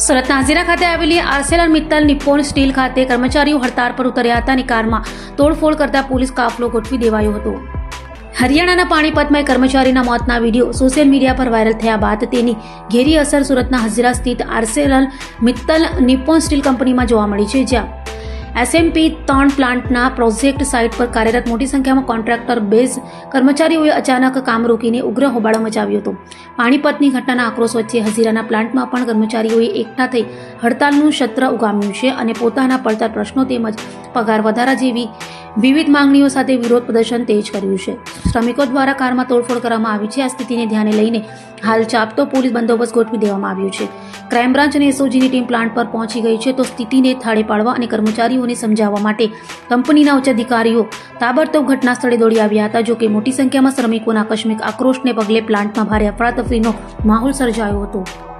સુરતના હજીરા ખાતે આવેલી આર્સેલરમિત્તલ નિપ્પોન સ્ટીલ ખાતે કર્મચારીઓ હડતાળ પર ઉતર્યા હતા અને કારમાં તોડફોડ કરતા પોલીસ કાફલો ગોઠવી દેવાયો હતો. હરિયાણાના પાણીપતમાં એક કર્મચારીના મોતના વિડીયો સોશિયલ મીડિયા પર વાયરલ થયા બાદ તેની ઘેરી અસર સુરતના હજીરા સ્થિત આર્સેલરમિત્તલ નિપ્પોન સ્ટીલ કંપનીમાં જોવા મળી છે, જ્યાં SMP3 પ્લાન્ટના પ્રોજેક્ટ સાઇટ પર કાર્યરત મોટી સંખ્યામાં કોન્ટ્રાક્ટર બેઝ કર્મચારીઓએ અચાનક કામ રોકીને ઉગ્ર હોબાળો મચાવ્યો હતો. પાણીપતની ઘટનાના આક્રોશ વચ્ચે હજીરાના પ્લાન્ટમાં પણ કર્મચારીઓએ એકઠા થઈ હડતાલનું સત્ર ઉગામ્યું છે અને પોતાના પડતર પ્રશ્નો તેમજ પગાર વધારા જેવી વિવિધ માંગણીઓ સાથે વિરોધ પ્રદર્શન તેજ કર્યું છે. શ્રમિકો દ્વારા કારમાં તોડફોડ કરવામાં આવી છે. આ સ્થિતિને ધ્યાને લઈને હાલ ચાપતો પોલીસ બંદોબસ્ત ગોઠવી દેવામાં આવ્યો છે. ક્રાઇમ બ્રાન્ચ અને SOGની ટીમ પ્લાન્ટ પર પહોંચી ગઈ છે તો સ્થિતિને થાળે પાડવા અને કર્મચારીઓને સમજાવવા માટે કંપનીના ઉચ્ચ અધિકારીઓ તાબડતોબ ઘટના સ્થળે દોડી આવ્યા હતા. જો કે મોટી સંખ્યામાં શ્રમિકોના આકસ્મિક આક્રોશને પગલે પ્લાન્ટમાં ભારે અફરાતફરીનો માહોલ સર્જાયો હતો.